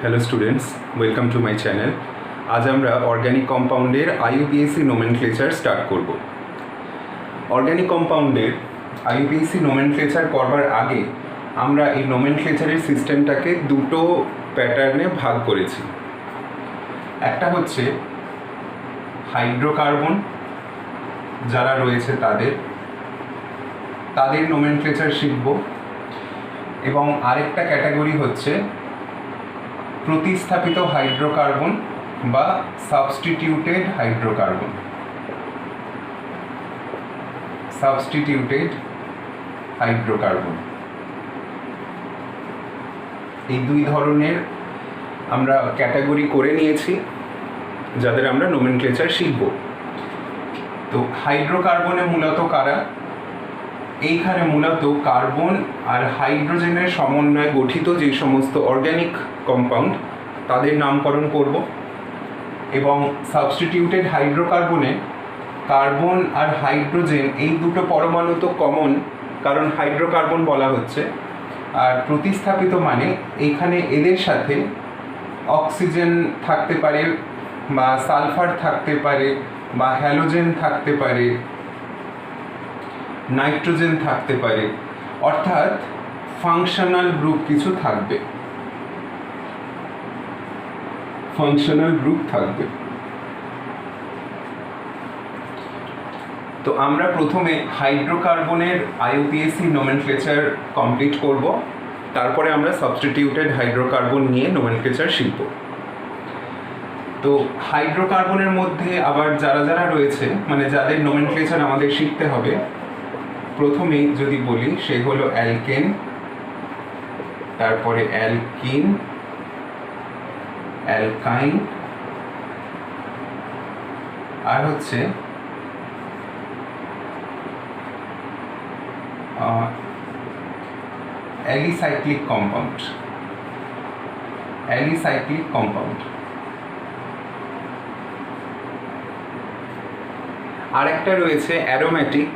Hello students, welcome to my channel. আজ আমরা organic কম্পাউন্ডের IUPAC nomenclature start করব। Organic কম্পাউন্ডের IUPAC nomenclature করবার আগে আমরা এই নোমেনক্লেচারের সিস্টেমটাকে দুটো প্যাটার্নে ভাগ করেছি। একটা হচ্ছে হাইড্রোকার্বন যারা রয়েছে তাদের নোমেনক্লেচার শিখব, এবং আরেকটা ক্যাটাগরি হচ্ছে প্রতিস্থাপিত হাইড্রোকার্বন বা সাবস্টিটিউটেড হাইড্রোকার্বন। এই দুই ধরনের আমরা ক্যাটাগরি করে নিয়েছি যাদের আমরা নোমেনক্লেচার শিখব। তো হাইড্রোকার্বনে মূলত কারা? এইখানে মূলত কার্বন আর হাইড্রোজেনের সমন্বয়ে গঠিত যে সমস্ত অর্গ্যানিক কম্পাউন্ড তাদের নামকরণ করব। এবং সাবস্টিটিউটেড হাইড্রোকার্বনে কার্বন আর হাইড্রোজেন এই দুটো পরমাণু তো কমন, কারণ হাইড্রোকার্বন বলা হচ্ছে। আর প্রতিস্থাপিত মানে এইখানে এদের সাথে অক্সিজেন থাকতে পারে, বা সালফার থাকতে পারে, বা হ্যালোজেন থাকতে পারে, নাইট্রোজেন থাকতে পারে, অর্থাৎ ফাংশনাল গ্রুপ কিছু থাকবে। তো আমরা প্রথমে হাইড্রোকার্বনের IUPAC নোমেনক্লেচার কমপ্লিট করব, তারপরে আমরা সাবস্টিটিউটেড হাইড্রোকার্বন নিয়ে নোমেনক্লেচার শিখব। তো হাইড্রোকার্বনের মধ্যে আবার যারা রয়েছে, মানে যাদের নোমেনক্লেচার আমাদের শিখতে হবে, প্রথমেই যদি বলি সে হলো অ্যালকেন, তারপরে অ্যালকিন, অ্যালকাইন, আর হচ্ছে অ্যালিসাইক্লিক কম্পাউন্ড। আরেকটা রয়েছে অ্যারোম্যাটিক,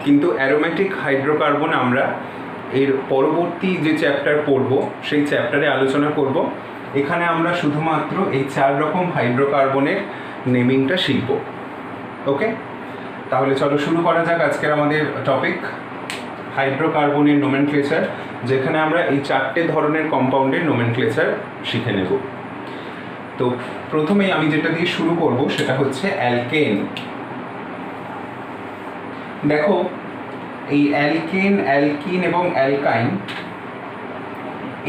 কিন্তু অ্যারোম্যাটিক হাইড্রোকার্বন আমরা এর পরবর্তী যে চ্যাপ্টার পড়ব সেই চ্যাপ্টারে আলোচনা করব। এখানে আমরা শুধুমাত্র এই 4 রকম হাইড্রোকার্বনের নেমিংটা শিখব। ওকে, তাহলে চলো শুরু করা যাক আজকের আমাদের টপিক, হাইড্রোকার্বনের নোমেনক্লেচার, যেখানে আমরা এই 4টে ধরনের কম্পাউন্ডের নোমেনক্লেচার শিখে নেব। তো প্রথমেই আমি যেটা দিয়ে শুরু করব সেটা হচ্ছে অ্যালকেন। দেখো, এই অ্যালকেন, অ্যালকিন এবং অ্যালকাইন,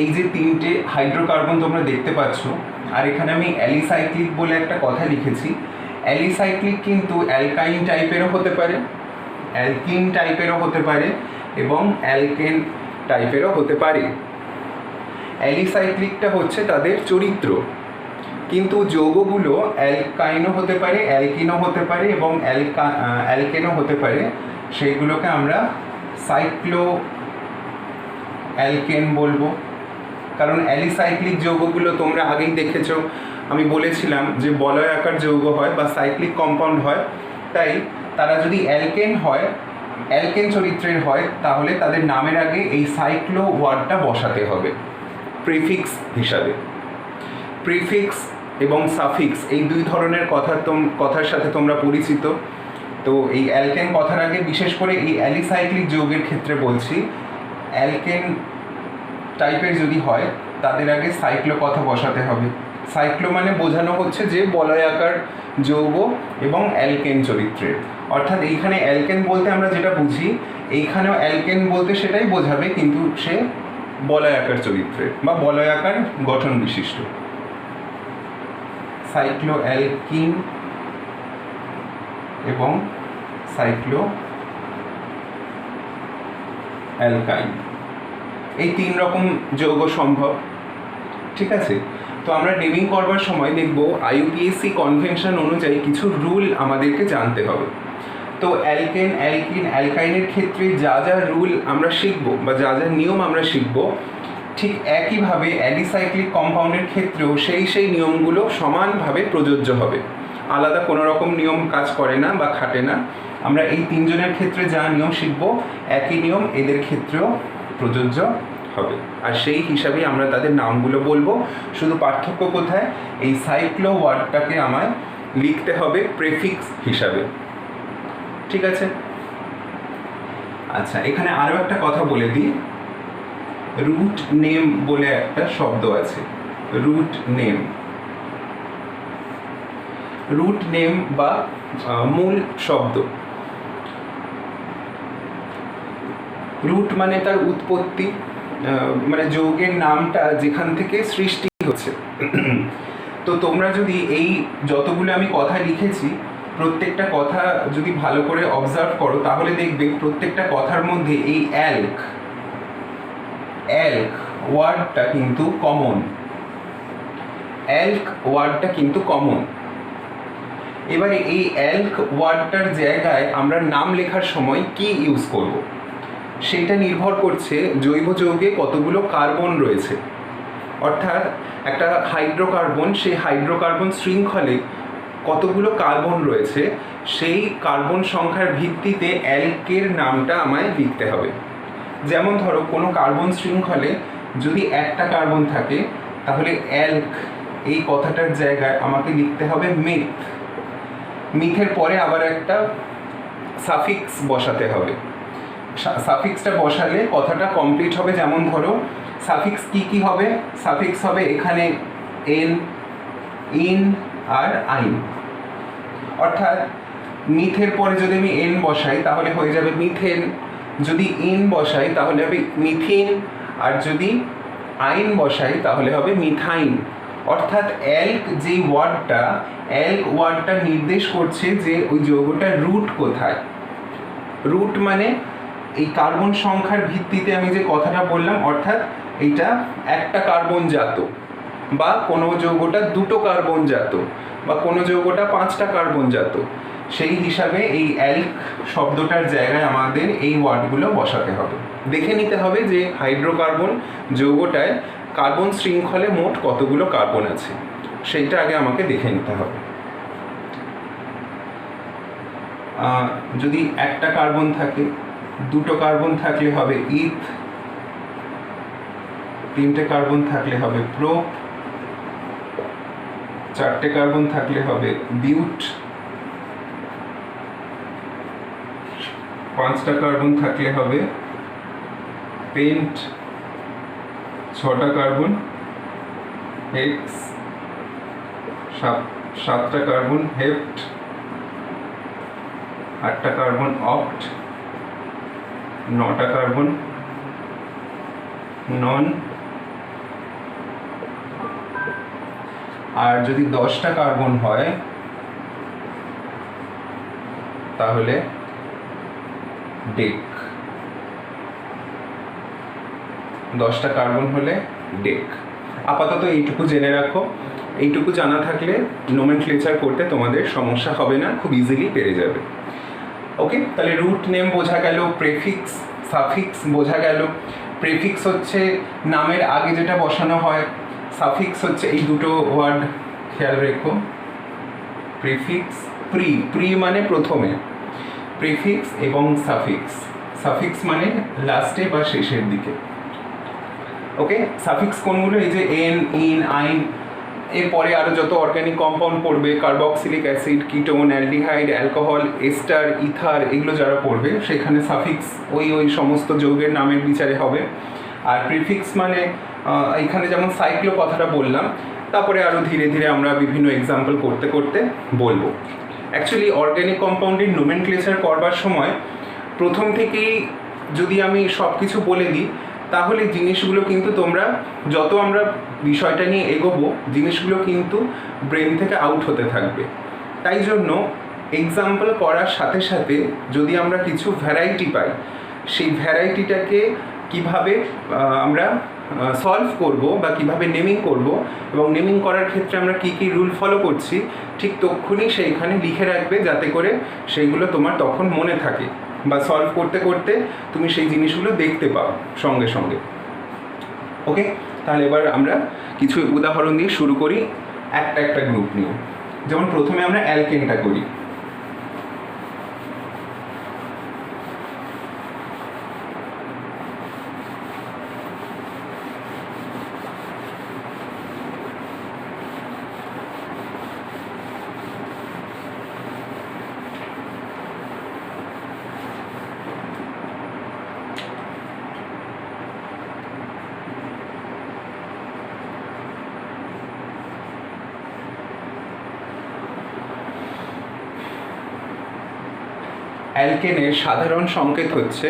এই যে 3টে হাইড্রোকার্বন তোমরা দেখতে পাচ্ছ, আর এখানে আমি অ্যালিসাইক্লিক বলে একটা কথা লিখেছি। অ্যালিসাইক্লিক কিন্তু অ্যালকাইন টাইপেরও হতে পারে, অ্যালকিন টাইপেরও হতে পারে, এবং অ্যালকেন টাইপেরও হতে পারে। অ্যালিসাইক্লিকটা হচ্ছে তাদের চরিত্র, কিন্তু যৌগগুলো অ্যালকাইনও হতে পারে, অ্যালকিনও হতে পারে, এবং অ্যালকেনও হতে পারে। সেইগুলোকে আমরা সাইক্লো অ্যালকেন বলবো, কারণ অ্যালিসাইক্লিক যৌগগুলো তোমরা আগেই দেখেছো, আমি বলেছিলাম যে বলয় আকার যৌগ হয় বা সাইক্লিক কম্পাউন্ড হয়। তাই তারা যদি অ্যালকেন হয়, অ্যালকেন চরিত্রের হয়, তাহলে তাদের নামের আগে এই সাইক্লো ওয়ার্ডটা বসাতে হবে প্রিফিক্স হিসাবে। প্রিফিক্স এবং সাফিক্স এই দুই ধরনের কথার সাথে তোমরা পরিচিত। তো এই অ্যালকেন কথার আগে, বিশেষ করে এই অ্যালিসাইক্লিক যৌগের ক্ষেত্রে বলছি, অ্যালকেন টাইপের যদি হয় তাদের আগে সাইক্লো কথা বসাতে হবে। সাইক্লো মানে বোঝানো হচ্ছে যে বলয়াকার যৌগ এবং অ্যালকেন চরিত্রের, অর্থাৎ এইখানে অ্যালকেন বলতে আমরা যেটা বুঝি, এইখানেও অ্যালকেন বলতে সেটাই বোঝাবে, কিন্তু সে বলয়াকার চরিত্রের বা বলয়াকার গঠন বিশিষ্ট। সাইক্লো অ্যালকিন এবং সাইক্লো অ্যালকাইন, এই 3 রকম যৌগ সম্ভব। ঠিক আছে, তো আমরা নেমিং করবার সময় দেখব IUPAC কনভেনশন অনুযায়ী কিছু রুল আমাদেরকে জানতে হবে। তো অ্যালকেন, অ্যালকিন, অ্যালকাইনের ক্ষেত্রে যা রুল আমরা শিখব বা যা নিয়ম আমরা শিখব, ঠিক একইভাবে অ্যালিসাইক্লিক কম্পাউন্ডের ক্ষেত্রেও সেই নিয়মগুলো সমানভাবে প্রযোজ্য হবে। আলাদা কোনো রকম নিয়ম কাজ করে না বা খাটে না। আমরা এই 3 জনের ক্ষেত্রে যা নিয়ম শিখব, একই নিয়ম এদের ক্ষেত্রেও প্রযোজ্য হবে, আর সেই হিসাবেই আমরা তাদের নামগুলো বলবো। শুধু পার্থক্য কোথায়, এই সাইক্লো ওয়ার্ডটাকে আমায় লিখতে হবে প্রেফিক্স হিসাবে, ঠিক আছে? আচ্ছা, এখানে আরও একটা কথা বলে দিই, রুট নেম বলে একটা শব্দ আছে। রুট নেম, রুট নেম বা মূল শব্দ। রুট মানে তার উৎপত্তি, মানে যৌগের নামটা যেখান থেকে সৃষ্টি হচ্ছে। তো তোমরা যদি এই যতগুলো আমি কথা লিখেছি প্রত্যেকটা কথা যদি ভালো করে অবজার্ভ করো তাহলে দেখবে প্রত্যেকটা কথার মধ্যে এই অ্যাল্ক ওয়ার্ডটা কিন্তু কমন। অ্যাল্ক ওয়ার্ডটা কিন্তু কমন। এবারে এই অ্যাল্ক ওয়ার্ডটার জায়গায় আমরা নাম লেখার সময় কি ইউজ করব সেটা নির্ভর করছে জৈব যৌগে কতগুলো কার্বন রয়েছে। অর্থাৎ একটা হাইড্রোকার্বন, সেই হাইড্রোকার্বন শৃঙ্খলে কতগুলো কার্বন রয়েছে সেই কার্বন সংখ্যার ভিত্তিতে অ্যাল্কের নামটা আমায় লিখতে হবে। যেমন ধরো কোনো কার্বন শৃঙ্খলে যদি একটা কার্বন থাকে তাহলে অ্যাল্ক এই কথাটার জায়গায় আমাকে লিখতে হবে মিথ। মিথের পরে আবার একটা সাফিক্স বসাতে হবে। সাফিক্সটা বসালে কথাটা কমপ্লিট হবে। যেমন ধরো সাফিক্স কি হবে, সাফিক্স হবে এখানে এন, ইন আর আইন। অর্থাৎ মিথের পরে যদি আমি এন বসাই তাহলে হয়ে যাবে মিথেন, যদি ইন বসাই তাহলে হবে মিথিন, আর যদি আইন বসাই তাহলে হবে মিথাইন। অর্থাৎ অ্যাল্ক যে ওয়ার্ডটা নির্দেশ করছে যে ওই যৌগটার রুট কোথায়। রুট মানে এই কার্বন সংখ্যার ভিত্তিতে আমি যে কথাটা বললাম, অর্থাৎ এইটা একটা কার্বন জাত, বা কোনো যৌগটা দুটো কার্বন জাত, বা কোনো যৌগটা 5টা কার্বন জাত। সেই হিসাবে এই অ্যাল্ক শব্দটার জায়গায় আমাদের এই ওয়ার্ডগুলো বসাতে হবে। দেখে নিতে হবে যে হাইড্রোকার্বন যৌগটায় কার্বন শৃঙ্খলে মোট কতগুলো কার্বন আছে, সেইটা আগে আমাকে দেখে নিতে হবে। যদি একটা কার্বন থাকে, দুটো কার্বন থাকলে হবে ইথ, 3টে কার্বন থাকলে হবে প্রোপ, 4টে কার্বন থাকলে হবে বিউট, 5টা কার্বন থাকলে হবে পেন্ট, 6টা কার্বন হেক্স, 7টা কার্বন হেপ্ট, 8টা কার্বন অক্ট, 9টা কার্বন নন, আর যদি 10টা কার্বন হয় তাহলে ডেক। 10টা কার্বন হলে ডেক। আপাতত এইটুকু জেনে রাখো। এইটুকু জানা থাকলে নোমেনক্লেচার করতে তোমাদের সমস্যা হবে না, খুব ইজিলি পেরে যাবে। ওকে, তাহলে রুট নেম বোঝা গেল, প্রেফিক্স সাফিক্স বোঝা গেল। প্রেফিক্স হচ্ছে নামের আগে যেটা বসানো হয়, সাফিক্স হচ্ছে এই দুটো ওয়ার্ড খেয়াল রেখো, প্রিফিক্স প্রি মানে প্রথমে, প্রিফিক্স এবং সাফিক্স। সাফিক্স মানে লাস্টে বা শেষের দিকে। ওকে, সাফিক্স কোনগুলো, এই যে এন, ইন, আইন, এরপরে আরও যত অর্গানিক কম্পাউন্ড পড়বে, carboxylic acid, ketone, aldehyde, alcohol, ester, ether, এগুলো যারা পড়বে সেখানে সাফিক্স ওই সমস্ত যৌগের নামের বিচারে হবে। আর প্রিফিক্স মানে এখানে যেমন সাইক্লো কথাটা বললাম, তারপরে আরও ধীরে ধীরে আমরা বিভিন্ন এক্সাম্পল করতে করতে বলবো। অ্যাকচুয়ালি অর্গানিক কম্পাউন্ডের নোমেনক্লেচার করবার সময় প্রথম থেকেই যদি আমি সব কিছু বলে দিই তাহলে জিনিসগুলো কিন্তু তোমরা যত আমরা বিষয়টা নিয়ে এগোবো জিনিসগুলো কিন্তু ব্রেন থেকে আউট হতে থাকবে। তাই জন্য এক্সাম্পল করার সাথে সাথে যদি আমরা কিছু ভ্যারাইটি পাই, সেই ভ্যারাইটিটাকে কিভাবে আমরা সলভ করব বা কিভাবে নেমিং করব, এবং নেমিং করার ক্ষেত্রে আমরা কি কি রুল ফলো করছি ঠিক তক্ষুনি সেইখানে লিখে রাখবে, যাতে করে সেইগুলো তোমার তখন মনে থাকে, বা সলভ করতে করতে তুমি সেই জিনিসগুলো দেখতে পাও সঙ্গে সঙ্গে। ওকে, তাহলে এবার আমরা কিছু উদাহরণ দিয়ে শুরু করি একটা গ্রুপ নিয়ে। যেমন প্রথমে আমরা অ্যালকেনটা করি। অ্যালকেনের সাধারণ সংকেত হচ্ছে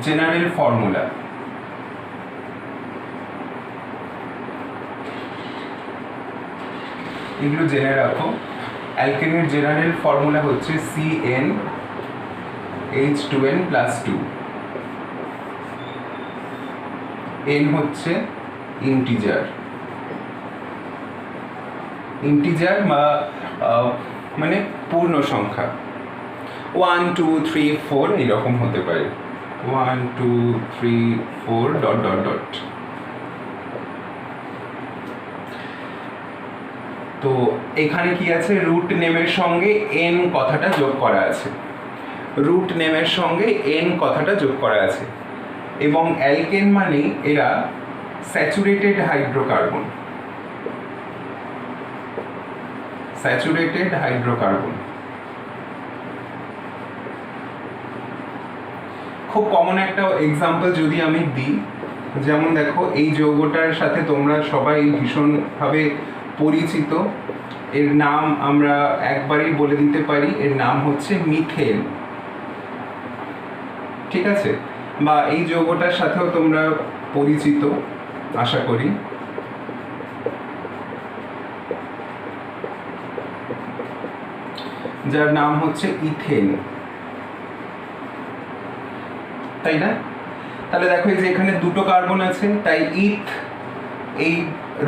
জেনারেল ফর্মুলা। এগুলো জেনে রাখো। অ্যালকেনের জেনারেল ফর্মুলা হচ্ছে CnH2n+2। n হচ্ছে ইন্টিজার বা মানে পূর্ণ সংখ্যা, 1 2 3 4 এরকম হতে পারে, 1 2 3 4 ... তো এখানে কি আছে, রুট নেমের সঙ্গে n কথাটা যোগ করা আছে, রুট নেমের সঙ্গে n কথাটা যোগ করা আছে। এবং অ্যালকেন মানে এরা স্যাচুরেটেড হাইড্রোকার্বন, খুব কমন একটা এক্সাম্পল যদি আমি দিই, যেমন দেখো এই যৌগটার সাথে তোমরা সবাই ভীষণভাবে পরিচিত, এর নাম আমরা একবারই বলে দিতে পারি, এর নাম হচ্ছে মিথেন, ঠিক আছে? বা এই যৌগটার সাথেও তোমরা পরিচিত আশা করি, যার নাম হচ্ছে ইথেন, তাই না? তাহলে দেখো এই যে এখানে দুটো কার্বন আছে, তাই ইথ এই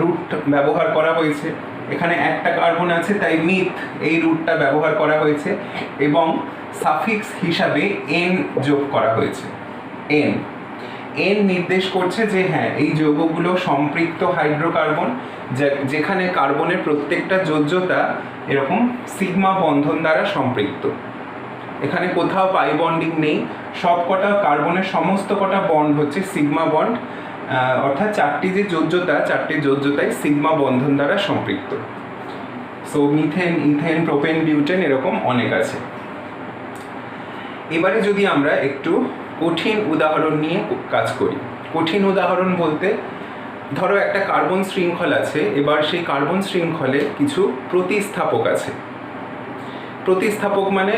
রুট ব্যবহার করা হয়েছে। এখানে একটা কার্বন আছে, তাই মিথ এই রুটটা ব্যবহার করা হয়েছে, এবং সাফিক্স হিসাবে এন যোগ করা হয়েছে। এন নির্দেশ করছে যে হ্যাঁ, এই যৌগগুলো সম্পৃক্ত হাইড্রোকার্বন, যেখানে কার্বনের প্রত্যেকটা যোজ্যতা এরকম সিগমা বন্ধন দ্বারা সম্পৃক্ত। এখানে কোথাও পাই বন্ডিং নেই, সব কটা কার্বনের সমস্ত কটা বন্ড হচ্ছে সিগমা বন্ড, অর্থাৎ চারটি যে যোজ্যতা, চারটি যোজ্যতায় সিগমা বন্ধন দ্বারা সম্পৃক্ত। So methane, ethane, propane, butane এরকম অনেক আছে। এবারে যদি আমরা একটু কঠিন উদাহরণ নিয়ে কাজ করি। কঠিন উদাহরণ বলতে ধরো একটা কার্বন শৃঙ্খল আছে, এবার সেই কার্বন শৃঙ্খলে কিছু প্রতিস্থাপক আছে, প্রতিস্থাপক মানে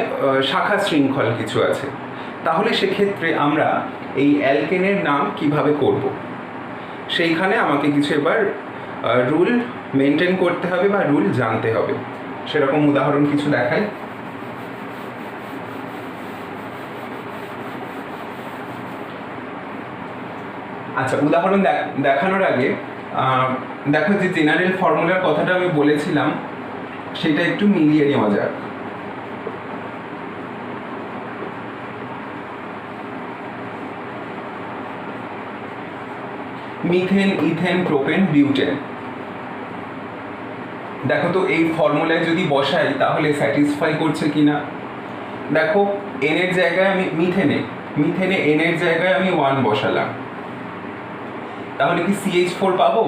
শাখা শৃঙ্খল কিছু আছে। তাহলে সেক্ষেত্রে আমরা এই অ্যালকেনের নাম কিভাবে করব, সেইখানে আমাকে কিছু এবার রুল মেনটেন করতে হবে বা রুল জানতে হবে। সেরকম উদাহরণ কিছু দেখাই। আচ্ছা, উদাহরণ দেখানোর আগে দেখো যে জেনারেল ফর্মুলার কথাটা আমি বলেছিলাম, সেটা একটু মিলিয়ে নেওয়া যাক। Methane, ethane, propane, butane. দেখো তো এই ফর্মুলায় যদি বসাই তাহলে স্যাটিসফাই করছে কিনা। দেখো এন এর জায়গায় আমি মিথেনে এন এর জায়গায় আমি 1 বসালাম, তাহলে কি CH4 পাবো?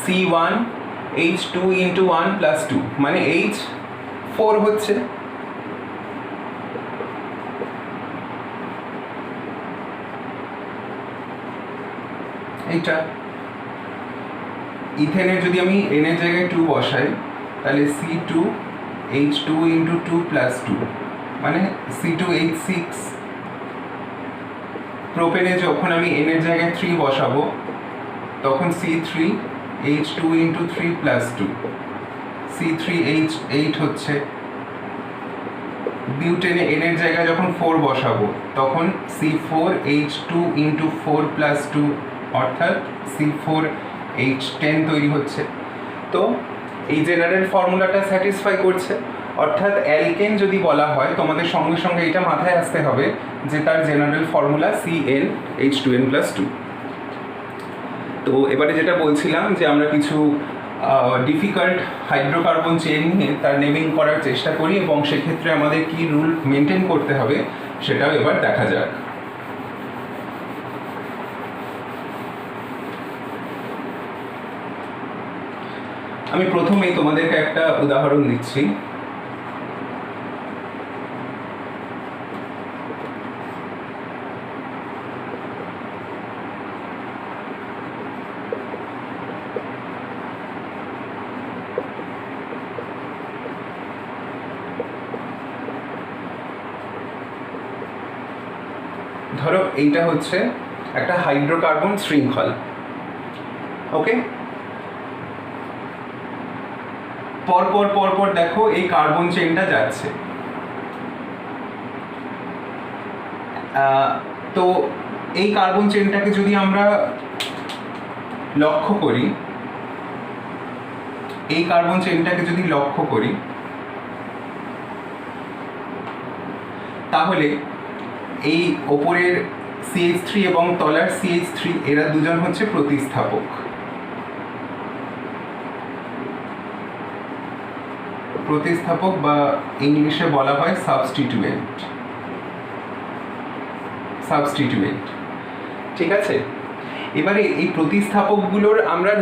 C1H2 × 1 + 2 মানে H4 হচ্ছে। এইটা ইথেনের যদি আমি n এর জায়গায় 2 বসাই, তাহলে C2H2 × 2 + 2 মানে C2H6। প্রোপেনে যখন আমি n এর জায়গায় 3 বসাবো, তখন C3H2 × 3 + 2 C3H8 হচ্ছে। বিউটেনে n এর জায়গায় যখন 4 বসাবো, তখন C4H2 × 4 + 2 অর্থাৎ C4H10 তৈরি হচ্ছে। তো এই জেনারেল ফর্মুলাটা স্যাটিসফাই করছে, অর্থাৎ অ্যালকেন যদি বলা হয় তোমাদের সঙ্গে সঙ্গে এটা মাথায় আসতে হবে যে তার জেনারেল ফর্মুলা CnH2n+2। তো এবারে যেটা বলছিলাম যে আমরা কিছু ডিফিকাল্ট হাইড্রোকার্বন চেইন নিয়ে তার নেমিং করার চেষ্টা করি, এবং সেক্ষেত্রে আমাদের কি রুল মেনটেন করতে হবে সেটাও এবার দেখা যাক। আমি প্রথমেই তোমাদেরকে একটা উদাহরণ দিচ্ছি। ধরো এইটা হচ্ছে একটা হাইড্রোকার্বন শৃঙ্খল, ওকে। পরপর পরপর দেখো এই কার্বন চেনটা যাচ্ছে। তো এই কার্বন চেনটাকে যদি আমরা লক্ষ্য করি, এই কার্বন চেনটাকে যদি লক্ষ্য করি, তাহলে এই ওপরের CH3 এবং তলার CH3 এরা দুজন হচ্ছে প্রতিস্থাপক। প্রতিস্থাপক বা ইংলিশে বলা হয় সাবস্টিটিউয়েন্ট। সাবস্টিটিউয়েন্ট, ঠিক আছে। এবারে এই প্রতিস্থাপকগুলোর আমরা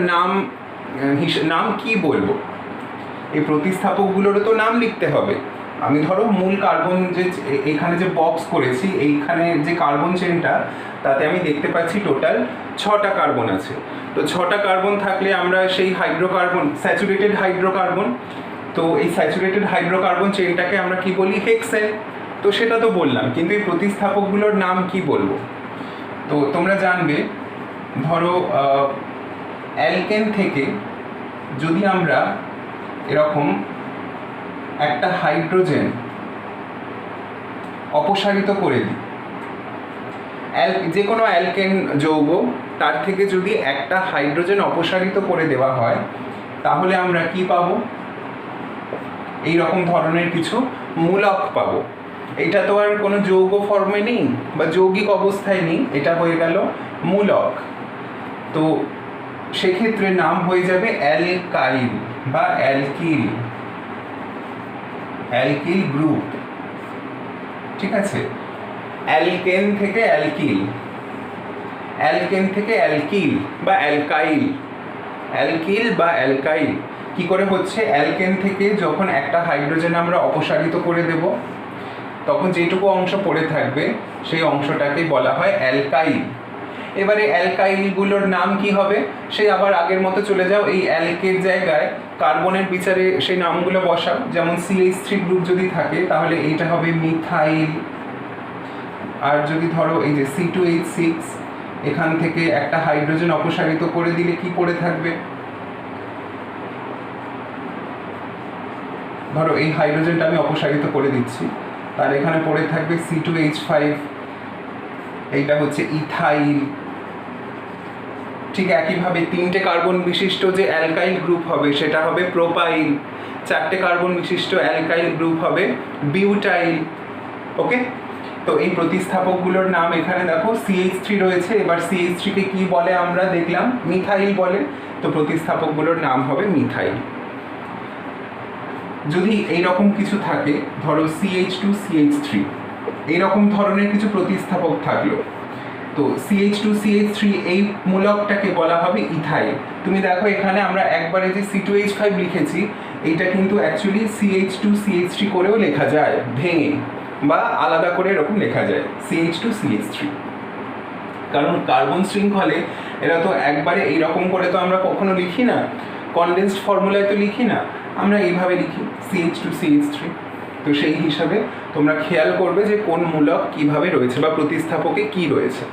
নাম কি বলবো? এই প্রতিস্থাপকগুলোরও তো নাম লিখতে হবে। আমি ধরো মূল কার্বন যে এখানে যে বক্স করেছি, এইখানে যে কার্বন চেনটা, তাতে আমি দেখতে পাচ্ছি টোটাল 6টা কার্বন আছে। তো 6টা কার্বন থাকলে আমরা সেই হাইড্রোকার্বন, স্যাচুরেটেড হাইড্রোকার্বন, তো এই স্যাচুরেটেড হাইড্রোকার্বন চেনটাকে আমরা কি বলি? হেক্সেন। তো সেটা তো বললাম, কিন্তু এই প্রতিস্থাপকগুলোর নাম কি বলবো? তো তোমরা জানবে, ধরো অ্যালকেন থেকে যদি আমরা এরকম একটা হাইড্রোজেন অপসারিত করে দিই, যে কোনো অ্যালকেন যৌগ, তার থেকে যদি একটা হাইড্রোজেন অপসারিত করে দেওয়া হয়, তাহলে আমরা কি পাবো? এই রকম ধরনের কিছু মূলক পাবো। এটা তো আর কোনো যৌগ ফর্মে নেই বা যৌগিক অবস্থায় নেই, এটা হয়ে গেল মূলক। তো সেক্ষেত্রে নাম হয়ে যাবে অ্যালকাইল বা অ্যালকিল, অ্যালকিল গ্রুপ, ঠিক আছে। অ্যালকেন থেকে অ্যালকিল, অ্যালকেন থেকে অ্যালকিল বা অ্যালকাইল, অ্যালকিল বা অ্যালকাইল কি করে হচ্ছে? অ্যালকেন থেকে যখন একটা হাইড্রোজেন আমরা অপসারিত করে দেব, তখন যেটুকু অংশ পড়ে থাকবে সেই অংশটাকেই বলা হয় অ্যালকাইল। এবারে অ্যালকাইলগুলোর নাম কি হবে? সেই আবার আগের মতো চলে যাও, এই অ্যালকের জায়গায় কার্বনের বিচারে সেই নামগুলো বসাও। যেমন CH3 গ্রুপ যদি থাকে, তাহলে এইটা হবে মিথাইল। আর যদি ধরো এই যে C2H6, এখান থেকে একটা হাইড্রোজেন অপসারিত করে দিলে কি পড়ে থাকবে? ধরো এই হাইড্রোজেনটা আমি অপসারিত করে দিচ্ছি, তাহলে এখানে পড়ে থাকবে C2H5, এইটা হচ্ছে ইথাইল। ঠিক একইভাবে 3টে কার্বন বিশিষ্ট যে অ্যালকাইল গ্রুপ হবে সেটা হবে প্রোপাইল, 4টে কার্বন বিশিষ্ট অ্যালকাইল গ্রুপ হবে বিউটাইল, ওকে। তো এই প্রতিস্থাপকগুলোর নাম এখানে দেখো, CH3 রয়েছে, এবার CH3 কে কি বলে আমরা দেখলাম? মিথাইল বলে। তো প্রতিস্থাপকগুলোর নাম হবে মিথাইল। যদি এইরকম কিছু থাকে, ধরো CH2CH3, এইরকম ধরনের কিছু প্রতিস্থাপক থাকলো, তো CH2CH3 এই মূলকটাকে বলা হবে ইথাইল। তুমি দেখো এখানে আমরা একবারে যে C2H5 লিখেছি, এইটা কিন্তু অ্যাকচুয়ালি CH2CH3 করেও লেখা যায়, ভেঙে বা আলাদা করে এরকম লেখা যায় CH2CH3। কারণ কার্বন শৃঙ্খলে এরা তো একবারে এইরকম করে তো আমরা কখনো লিখি না, কনডেন্সড ফর্মুলায় তো লিখি না, আমরা এইভাবে লিখি CH2CH3। তো সেই হিসাবে তোমরা খেয়াল করবে যে কোন মূলক কিভাবে রয়েছে বা প্রতিস্থাপকে কি রয়েছে।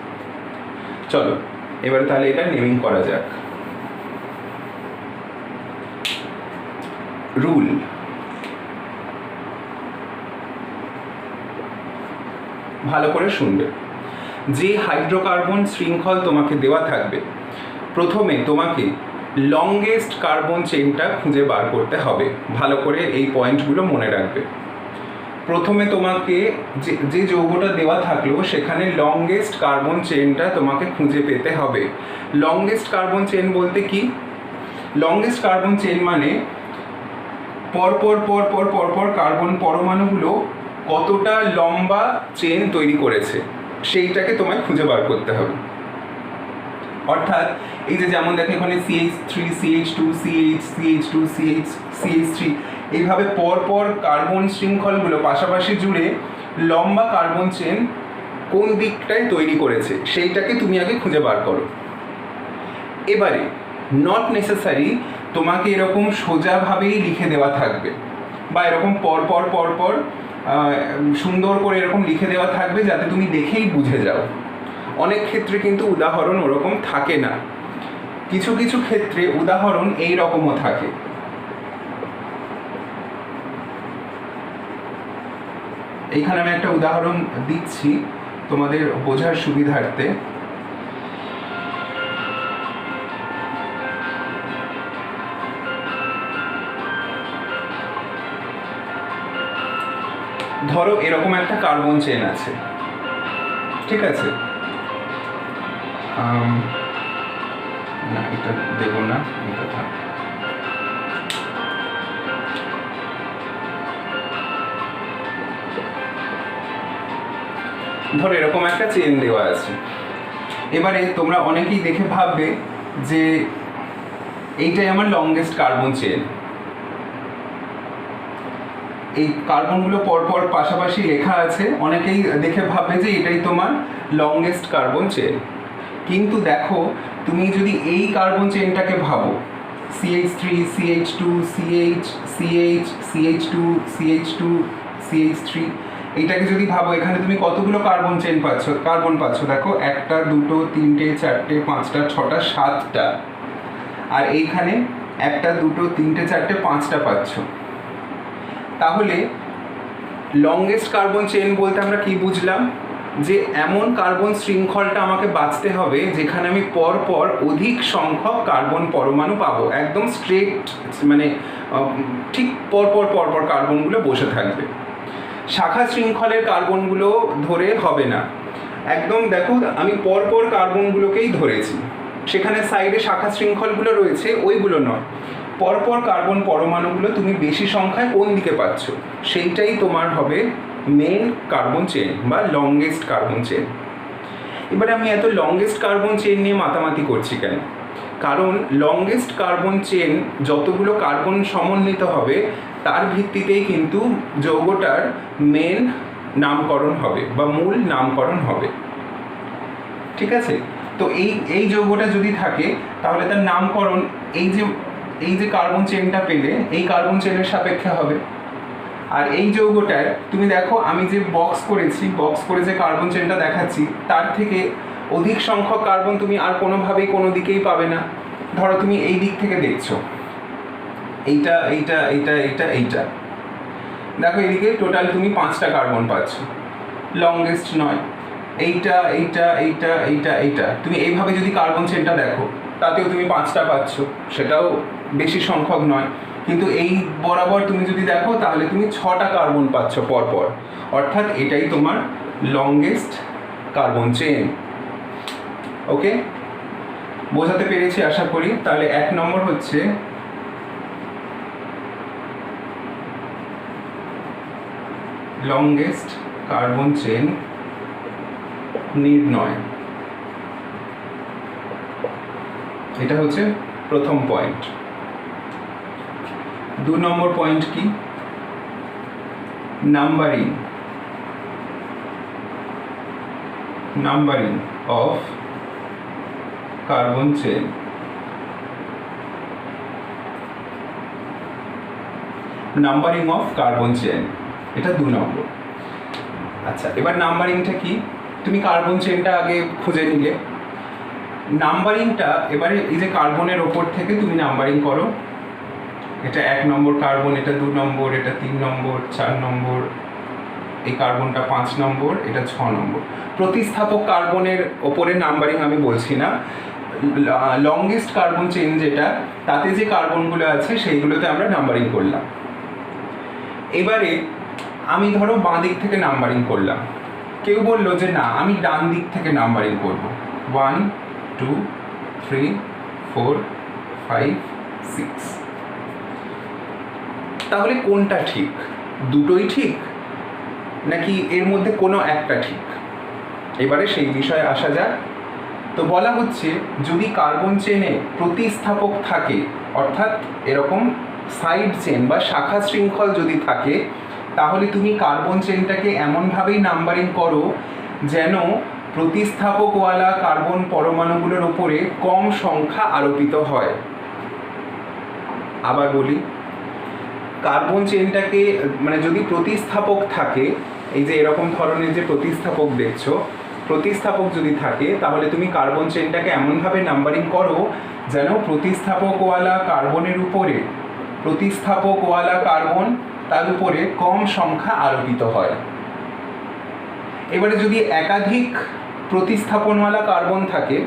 চলো এবার তাহলে এটা নেমিং করা যাক। রুল, ভালো করে শুনবে। যে হাইড্রোকার্বন শৃঙ্খল তোমাকে দেওয়া থাকবে, প্রথমে তোমাকে লংগেস্ট কার্বন চেনটা খুঁজে বার করতে হবে। ভালো করে এই পয়েন্টগুলো মনে রাখবে। প্রথমে তোমাকে যে যৌগটা দেওয়া থাকলো সেখানে লংগেস্ট কার্বন চেনটা তোমাকে খুঁজে পেতে হবে। লংগেস্ট কার্বন চেন বলতে কি? লংগেস্ট কার্বন চেন মানে পরপর পরপর পরপর কার্বন পরমাণুগুলো কতটা লম্বা চেন তৈরি করেছে সেইটাকে তোমায় খুঁজে বার করতে হবে। অর্থাৎ এই যে যেমন দেখো এখানে CH3, CH2, CH, CH2, CH, CH3, এইভাবে পরপর কার্বন শৃঙ্খলগুলো পাশাপাশি জুড়ে লম্বা কার্বন চেন কোন দিকটায় তৈরি করেছে সেইটাকে তুমি আগে খুঁজে বার করো। এবারে নট নেসেসারি তোমাকে এরকম সোজাভাবেই লিখে দেওয়া থাকবে বা এরকম পরপর পরপর সুন্দর করে এরকম লিখে দেওয়া থাকবে যাতে তুমি দেখেই বুঝে যাও। অনেক ক্ষেত্রে কিন্তু উদাহরণ ওরকম থাকে না, কিছু কিছু ক্ষেত্রে উদাহরণ এই রকমও থাকে। এইখানে আমি একটা উদাহরণ দিচ্ছি তোমাদের বোঝার সুবিধার্থে। ধরো এরকম একটা কার্বন চেন আছে, ঠিক আছে, না এটা দেবো না, এটা থাক। ধরো এরকম একটা চেন দেওয়া আছে। এবারে তোমরা অনেকেই দেখে ভাববে যে এইটাই আমার লংগেস্ট কার্বন চেন। এই কার্বনগুলো পরপর পাশাপাশি লেখা আছে, অনেকেই দেখে ভাববে যে এটাই তোমার লংগেস্ট কার্বন চেন। কিন্তু দেখো তুমি যদি এই কার্বন চেনটাকে ভাবো, CH3 CH2 CH CH CH2 CH2 CH3, এইটাকে যদি ভাবো, এখানে তুমি কতগুলো কার্বন চেন পাচ্ছ, কার্বন পাচ্ছ দেখো, 1 2 3 4 5 6 7টা, আর এইখানে 1 2 3 4 5টা পাচ্ছ। তাহলে লংগেস্ট কার্বন চেন বলতে আমরা কি বুঝলাম, যে এমন কার্বন শৃঙ্খলটা আমাকে বাঁচতে হবে যেখানে আমি পরপর অধিক সংখ্যক কার্বন পরমাণু পাবো, একদম স্ট্রেট, মানে ঠিক পরপর পরপর কার্বনগুলো বসে থাকবে। শাখা শৃঙ্খলের কার্বনগুলো ধরে হবে না, একদম দেখো আমি পরপর কার্বনগুলোকেই ধরেছি, সেখানে সাইডে শাখা শৃঙ্খলগুলো রয়েছে ওইগুলো নয়, পরপর কার্বন পরমাণুগুলো তুমি বেশি সংখ্যায় কোন দিকে পাচ্ছ সেইটাই তোমার হবে মেন কার্বন চেন বা লংগেস্ট কার্বন চেন। এবারে আমি এত লংগেস্ট কার্বন চেন নিয়ে মাতামাতি করছি কেন, কারণ লংগেস্ট কার্বন চেন যতগুলো কার্বন সমন্বিত হবে তার ভিত্তিতেই কিন্তু যৌগটার মেন নামকরণ হবে বা মূল নামকরণ হবে, ঠিক আছে। তো এই যৌগটা যদি থাকে তাহলে তার নামকরণ এই যে কার্বন চেনটা পেলে এই কার্বন চেনের সাপেক্ষে হবে। আর এই যৌগটায় তুমি দেখো আমি যে বক্স করে যে কার্বন চেনটা দেখাচ্ছি তার থেকে অধিক সংখ্যক কার্বন তুমি আর কোনোভাবেই কোনো দিকেই পাবে না। ধরো তুমি এই দিক থেকে দেখছো, এইটা এইটা এইটা এইটা এইটা, দেখো এদিকে টোটাল তুমি 5টা কার্বন পাচ্ছ, লংগেস্ট নয়। এইটা এইটা এইটা এইটা এইটা, তুমি এইভাবে যদি কার্বন চেনটা দেখো তাতেও তুমি 5টা পাচ্ছ, সেটাও বেশি সংখ্যক নয়। কিন্তু এই বরাবর তুমি যদি দেখো তাহলে তুমি 6টা কার্বন পাচ্ছ পরপর, অর্থাৎ এটাই তোমার লংগেস্ট কার্বন চেন। ওকে, বোঝাতে পেরেছি আশা করি। তাহলে 1 নম্বর হচ্ছে লংগেস্ট কার্বন চেন নির্ণয়, এটা হচ্ছে প্রথম পয়েন্ট। 2 নম্বর পয়েন্ট কি, numbering of carbon chain. Numbering of carbon chain, এটা 2 নম্বর। আচ্ছা, এবার নাম্বারিংটা কি, তুমি কার্বন চেনটা আগে খুঁজে নিলে, নাম্বারিংটা এবারে এই যে কার্বনের ওপর থেকে তুমি নাম্বারিং করো, এটা 1 নম্বর কার্বন, এটা 2 নম্বর, এটা 3 নম্বর, 4 নম্বর, এই কার্বনটা 5 নম্বর, এটা 6 নম্বর। প্রতিস্থাপক কার্বনের ওপরে নাম্বারিং আমি বলছি না, লংগেস্ট কার্বন চেন যেটা, তাতে যে কার্বনগুলো আছে সেইগুলোতে আমরা নাম্বারিং করলাম। এবারে আমি ধরো বাঁ দিক থেকে নাম্বারিং করলাম, কেউ বললো যে না আমি ডান দিক থেকে নাম্বারিং করব, 1 2 3 4 5 6। তাহলে কোনটা ঠিক, দুটোই ঠিক নাকি এর মধ্যে কোনো একটা ঠিক? এবারে সেই বিষয়ে আসা যাক। তো বলা হচ্ছে যদি কার্বন চেনে প্রতিস্থাপক থাকে, অর্থাৎ এরকম সাইড চেন বা শাখা শৃঙ্খল যদি থাকে, তাহলে তুমি কার্বন চেনটাকে এমনভাবেই নাম্বারিং করো যেন প্রতিস্থাপকওয়ালা কার্বন পরমাণুগুলোর উপরে কম সংখ্যা আরোপিত হয়। আবার বলি, কার্বন চেনটাকে মানে যদি প্রতিস্থাপক থাকে, এই যে এরকম ধরনের যে প্রতিস্থাপক দেখছো, প্রতিস্থাপক যদি থাকে তাহলে তুমি কার্বন চেনটাকে এমনভাবে নাম্বারিং করো যেন প্রতিস্থাপকওয়ালা কার্বনের উপরে, প্রতিস্থাপকওয়ালা কার্বন তার উপরে কম সংখ্যা আরোপিত হয়। এবারে যদি একাধিক প্রতিস্থাপনওয়ালা কার্বন থাকে,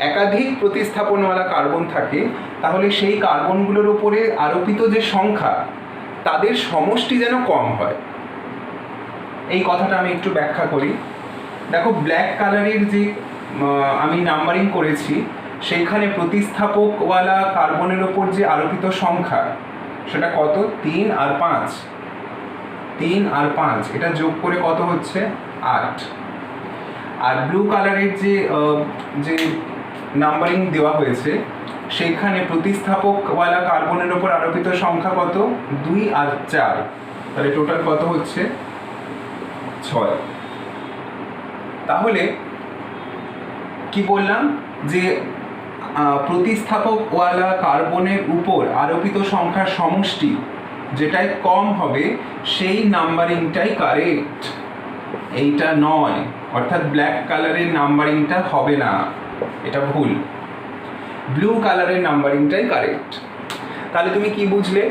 একাধিক প্রতিস্থাপনওয়ালা কার্বন থাকে, তাহলে সেই কার্বনগুলোর উপরে আরোপিত যে সংখ্যা তাদের সমষ্টি যেন কম হয়। এই কথাটা আমি একটু ব্যাখ্যা করি। দেখো, ব্ল্যাক কালারের যে আমি নাম্বারিং করেছি সেইখানে প্রতিস্থাপকওয়ালা কার্বনের ওপর যে আরোপিত সংখ্যা সেটা কত? 3 আর 5, 3 আর 5 এটা যোগ করে কত হচ্ছে? 8। আর ব্লু কালারের যে নাম্বারিং দেওয়া হয়েছে সেইখানে প্রতিস্থাপকওয়ালা কার্বনের ওপর আরোপিত সংখ্যা কত? 2 আর 4, তাহলে টোটাল কত হচ্ছে? 6। তাহলে কি বললাম যে প্রতিস্থাপকওয়ালা কার্বনের উপর আরোপিত সংখ্যার সমষ্টি যেটাই কম হবে সেই নাম্বারিংটাই কারেক্ট, এইটা নয়। অর্থাৎ ব্ল্যাক কালারের নাম্বারিংটা হবে না, এটা ভুল, ব্লু কালারের নাম্বারিংটাই কারেক্ট। তাহলে তুমি কি বুঝলে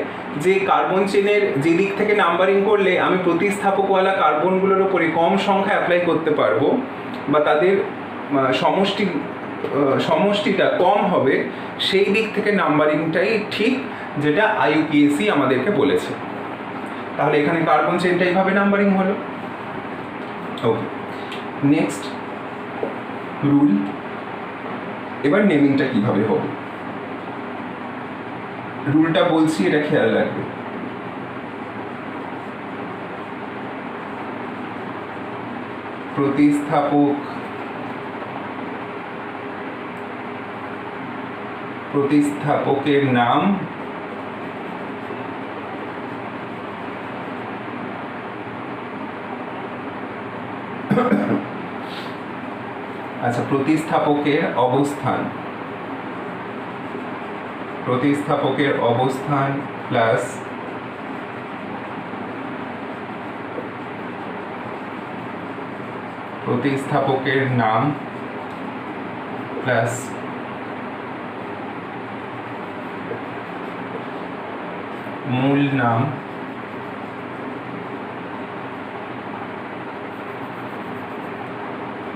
যে কার্বন চেনের যে দিক থেকে নাম্বারিং করলে আমি প্রতিস্থাপকওয়ালা কার্বনগুলোর উপরে কম সংখ্যা অ্যাপ্লাই করতে পারবো বা তাদের সমষ্টিটা কম হবে, সেই দিক থেকে নাম্বারিংটাই ঠিক, যেটা IUPAC আমাদেরকে বলেছে। তাহলে এখানে কার্বন চেনটা এইভাবে নাম্বারিং হলো। ওকে, নেক্সট রুল। এবার নেমিংটা কিভাবে হবে রুলটা বলছি, এটা খেয়াল রাখবে। প্রতিস্থাপকের নাম আচ্ছা, প্রতিস্থাপকের অবস্থান প্লাস প্রতিস্থাপকের নাম প্লাস মূল নাম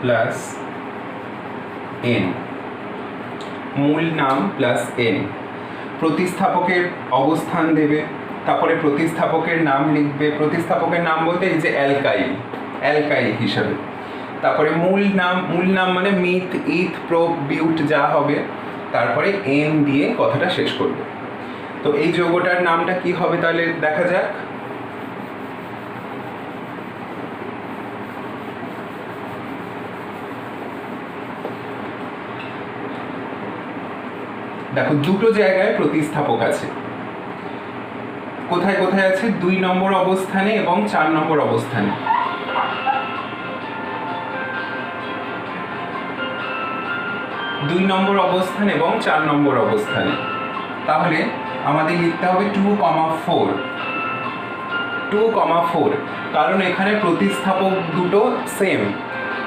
প্লাস n, মূল নাম প্লাস n। প্রতিস্থাপকের অবস্থান দেবে, তারপরে প্রতিস্থাপকের নাম লিখবে। প্রতিস্থাপকের নাম বলতে এই যে অ্যালকাইল হিসাবে। তারপরে মূল নাম মানে মিথ, ইথ, প্রোপ, বিউট যা হবে, তারপরে n দিয়ে কথাটা শেষ করবে। তো এই যৌগটার নামটা কি হবে তাহলে দেখা যাক। দেখো, দুটো জায়গায় প্রতিস্থাপক আছে। কোথায় কোথায় আছে? 2 নম্বর অবস্থানে এবং 4 নম্বর অবস্থানে। দুই নম্বর অবস্থান এবং 4 নম্বর অবস্থানে। তাহলে আমাদের লিখতে হবে 2,4, 2,4, কারণ এখানে প্রতিস্থাপক দুটো সেম,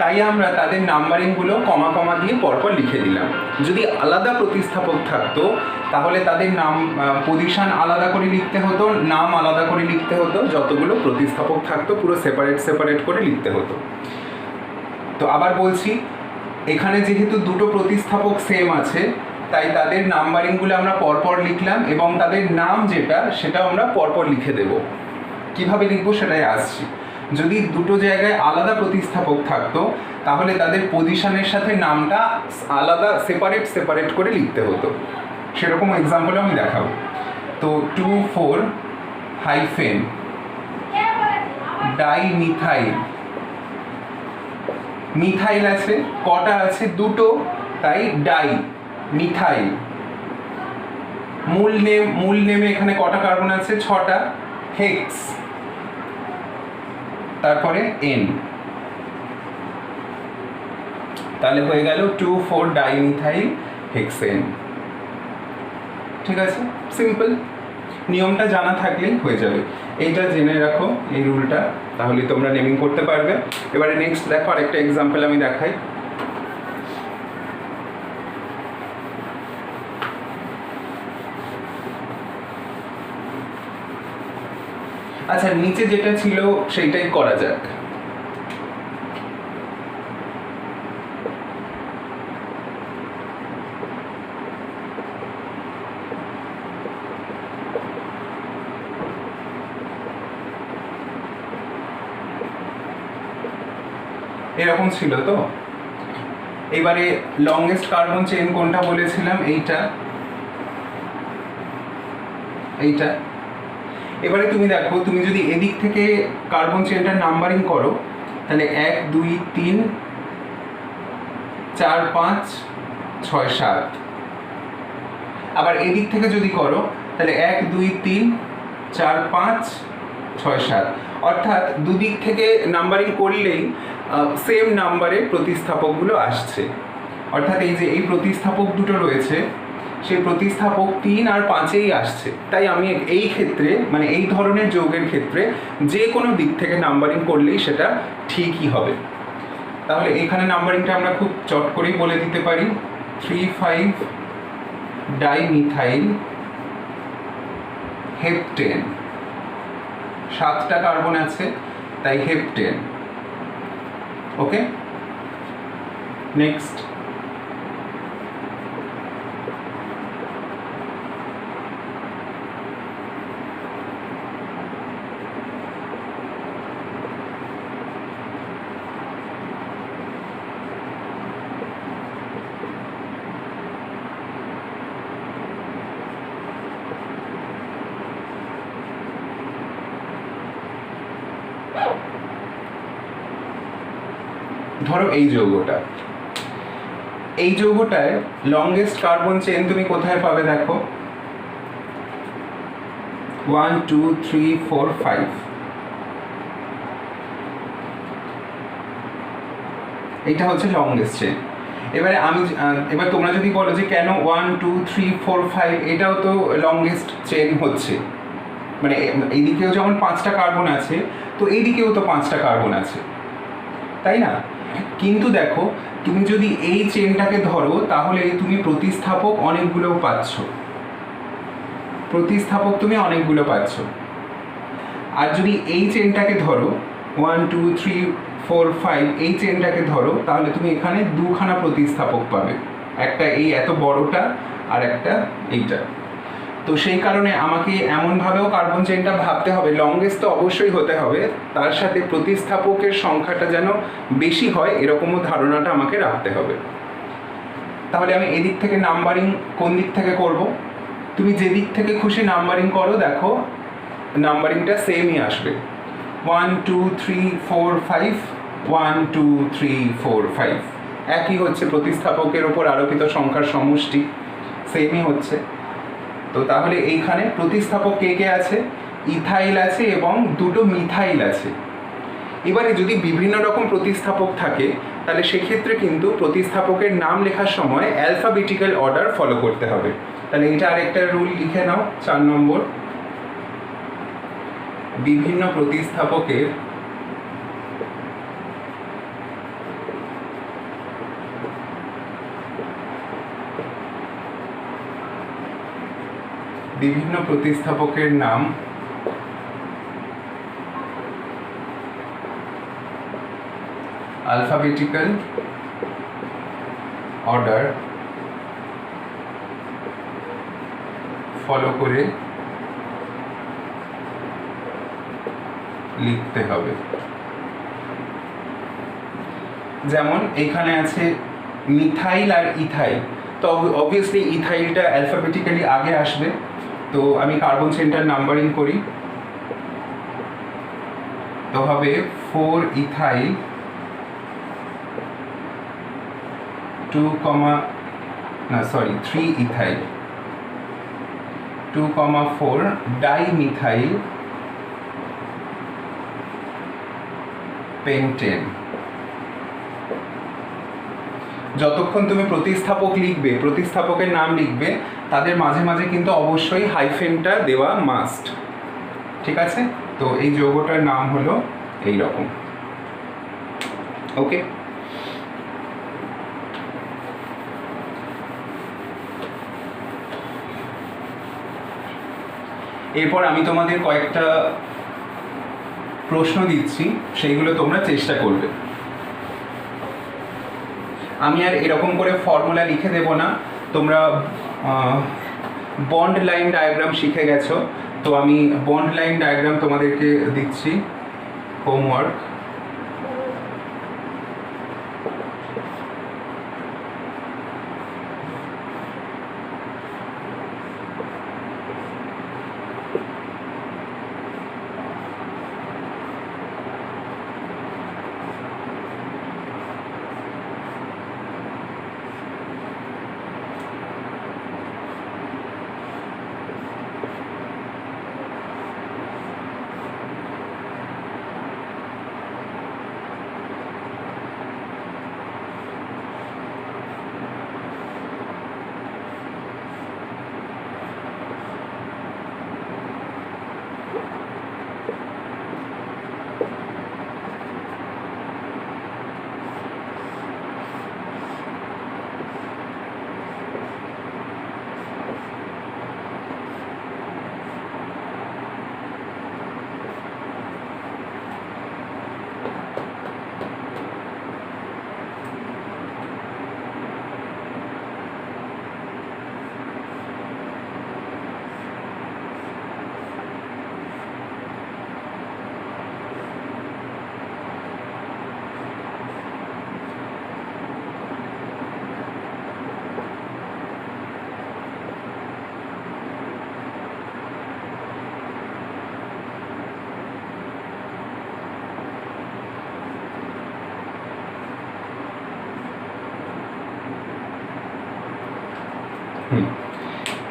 তাই আমরা তাদের নাম্বারিংগুলো কমা কমা দিয়ে পরপর লিখে দিলাম। যদি আলাদা প্রতিস্থাপক থাকতো তাহলে তাদের নাম পজিশন আলাদা করে লিখতে হতো, নাম আলাদা করে লিখতে হতো, যতগুলো প্রতিস্থাপক থাকতো পুরো সেপারেট করে লিখতে হতো। তো আবার বলছি, এখানে যেহেতু দুটো প্রতিস্থাপক সেম আছে তাই তাদের নাম্বারিংগুলো আমরা পরপর লিখলাম এবং তাদের নাম সেটাও আমরা পরপর লিখে দেব। কিভাবে লিখবো সেটাই আসছি। যদি দুটো জায়গায় আলাদা প্রতিস্থাপক থাকতো তাহলে তাদের পজিশনের সাথে নামটা আলাদা সেপারেট করে লিখতে হতো। সেরকম এক্সাম্পলও আমি দেখাবো। তো 2,4 হাইফেন ডাইমিথাইল, মিথাইল আছে কটা আছে? দুটো, তাই ডাই মিথাইল। মূল নেমে এখানে কটা কার্বন আছে? 6টা, হেক্স, তারপরে n। তাহলে হয়ে গেল 2,4 ডাইমিথাইল হেক্সেন। ঠিক আছে, সিম্পল। নিয়মটা জানা থাকলেই হয়ে যাবে। এইটা জেনে রাখো, এই রুলটা, তাহলে তোমরা নেমিং করতে পারবে। এবারে নেক্সট দেখো, আরেকটা এক্সাম্পল আমি দেখাই। আচ্ছা, নিচে যেটা ছিল সেইটাই করা যাক। এরকম ছিল তো। এবারে লংগেস্ট কার্বন চেইন কোনটা বলেছিলাম? এইটা। এবারে তুমি দেখো, তুমি যদি এদিক থেকে কার্বন চেইনটা নাম্বারিং করো, তাহলে 1 2 3 4 5 6 7। আবার এদিক থেকে যদি করো তাহলে 1 2 3 4 5 6 7। অর্থাৎ দুদিক থেকে নাম্বারিং করলেই সেম নাম্বারে প্রতিস্থাপকগুলো আসছে। অর্থাৎ এই যে এই প্রতিস্থাপক দুটো রয়েছে, সেই প্রতিস্থাপক 3 আর 5-এই আসছে। তাই আমি এই ক্ষেত্রে, মানে এই ধরনের যৌগের ক্ষেত্রে যে কোনো দিক থেকে নাম্বারিং করলেই সেটা ঠিকই হবে। তাহলে এখানে নাম্বারিংটা আমরা খুব চট করেই বলে দিতে পারি, 3,5 ডাইমিথাইল হেপটেন। 7টা কার্বন আছে, তাই হেপটেন। ওকে, নেক্সট। ধরো এই যৌগটায় লংগেস্ট কার্বন চেইন তুমি কোথায় পাবে দেখো, 1 2 3 4 5। এইটা হচ্ছে লংগেস্ট চেইন। এবার তোমরা যদি বলো যে কেন 1 2 3 4 5, এটাও তো লংগেস্ট চেইন হচ্ছে, মানে এইদিকেও যেমন 5টা কার্বন আছে, তো এইদিকেও তো 5টা কার্বন আছে, তাই না? কিন্তু দেখো, তুমি যদি এই চেনটাকে ধরো তাহলে তুমি প্রতিস্থাপক অনেকগুলো পাচ্ছ। আর যদি এই চেনটাকে ধরো 1 2 3 4 5, এই চেনটাকে ধরো, তাহলে তুমি এখানে 2খানা প্রতিস্থাপক পাবে, একটা এই এত বড়টা আর একটা এইটা। তো সেই কারণে আমাকে এমনভাবেও কার্বন চেইনটা ভাবতে হবে, লংগেস্ট তো অবশ্যই হতে হবে, তার সাথে প্রতিস্থাপকের সংখ্যাটা যেন বেশি হয়, এরকমও ধারণাটা আমাকে রাখতে হবে। তাহলে আমি এদিক থেকে নাম্বারিং কোন দিক থেকে করব? তুমি যে দিক থেকে খুশি নাম্বারিং করো, দেখো নাম্বারিংটা সেমই আসবে, 1 2 3 4 5 1 2 3 4 5। একই হচ্ছে, প্রতিস্থাপকের ওপর আরোপিত সংখ্যার সমষ্টি সেমই হচ্ছে। তো তাহলে এইখানে প্রতিস্থাপক কে কে আছে? ইথাইল আছে এবং 2টো মিথাইল আছে। এবারে যদি বিভিন্ন রকম প্রতিস্থাপক থাকে, তাহলে সেক্ষেত্রে কিন্তু প্রতিস্থাপকের নাম লেখার সময় অ্যালফাবেটিক্যাল অর্ডার ফলো করতে হবে। তাহলে এটা আরেকটা রুল লিখে নাও, 4 নম্বর। বিভিন্ন প্রতিস্থাপকের নাম alphabetical order ফলো করে লিখতে হবে। যেমন এখানে আছে মিথাইল আর ইথাইল, তো অবভিয়াসলি ইথাইলটা অ্যালফাবেটিক্যালি আগে আসবে। তো আমি কার্বন চেইনটার নাম্বারিং করি, তো হবে 4 ইথাইল 3 ইথাইল 2,4 ডাইমিথাইল পেন্টেন। যতক্ষণ তুমি প্রতিস্থাপক লিখবে, প্রতিস্থাপকের নাম লিখবে, তাদের মাঝে মাঝে কিন্তু অবশ্যই হাইফেনটা দেওয়া মাস্ট। ঠিক আছে, তো এই যৌগটার নাম হলো এই রকম। ওকে, এরপর আমি তোমাদের কয়েকটা প্রশ্ন দিচ্ছি, সেইগুলো তোমরা চেষ্টা করবে। আমি আর এরকম করে ফর্মুলা লিখে দেব না, তোমরা বন্ড লাইন ডায়াগ্রাম শিখে গেছো, তো আমি বন্ড লাইন ডায়াগ্রাম তোমাদেরকে দিচ্ছি হোমওয়ার্ক।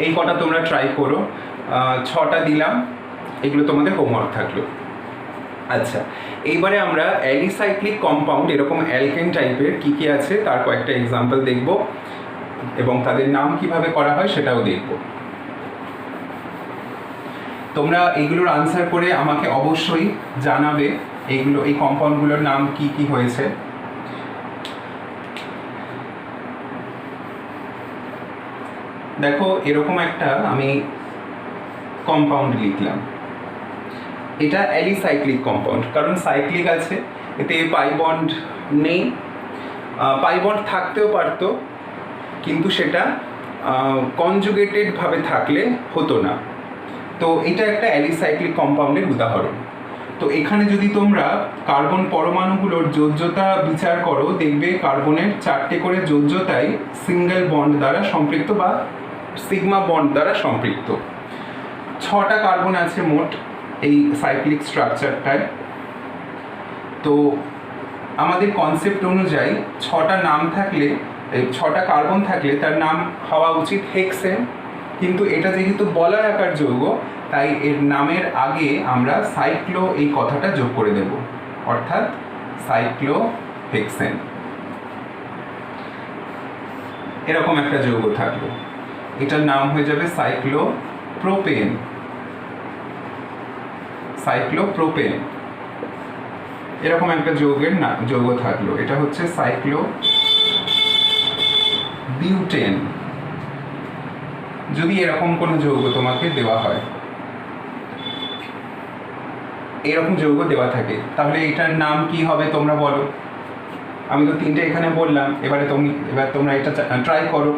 এই কটা তোমরা ট্রাই করো, 6টা দিলাম, এগুলো তোমাদের হোমওয়ার্ক থাকলো। আচ্ছা, এইবারে আমরা অ্যালিসাইক্লিক কম্পাউন্ড এরকম অ্যালকেন টাইপের কী কী আছে তার কয়েকটা এক্সাম্পল দেখব এবং তাদের নাম কিভাবে করা হয় সেটাও দেখব। তোমরা এগুলোর আনসার করে আমাকে অবশ্যই জানাবে এই কম্পাউন্ডগুলোর নাম কি কি হয়েছে। দেখো, এরকম একটা আমি কম্পাউন্ড লিখলাম, এটা অ্যালিসাইক্লিক কম্পাউন্ড, কারণ সাইক্লিক আছে, এতে পাই বন্ড নেই। পাই বন্ড থাকতেও পারতো, কিন্তু সেটা কনজুগেটেডভাবে থাকলে হতো না। তো এটা একটা অ্যালিসাইক্লিক কম্পাউন্ডের উদাহরণ। তো এখানে যদি তোমরা কার্বন পরমাণুগুলোর যোজ্যতা বিচার করো, দেখবে কার্বনের 4টে করে যোজ্যতাই সিঙ্গেল বন্ড দ্বারা সম্পৃক্ত বা সিগমা বন্ড দ্বারা সম্পৃক্ত। 6টা কার্বন আছে মোট এই সাইক্লিক স্ট্রাকচারটায়। তো আমাদের কনসেপ্ট অনুযায়ী 6টা নাম থাকলে, 6টা কার্বন থাকলে তার নাম হওয়া উচিত হেক্সেন, কিন্তু এটা যেহেতু বলয়াকার যৌগ তাই এর নামের আগে আমরা সাইক্লো এই কথাটা যোগ করে দেব, অর্থাৎ সাইক্লোহেক্সেন। এরকম একটা যৌগ থাকলো, এটার নাম হয়ে যাবে সাইক্লোপ্রোপেন। সাইক্লোপ্রোপেন এরকম একটা যৌগ থাকলো, এটা হচ্ছে সাইক্লোবিউটেন। যদি এরকম কোনো যৌগ তোমাকে দেওয়া হয়, এরকম যৌগ দেওয়া থাকে, তাহলে এটার নাম কি হবে তোমরা বলো। আমি তো 3টে এখানে বললাম, এবার তোমরা এটা ট্রাই করো।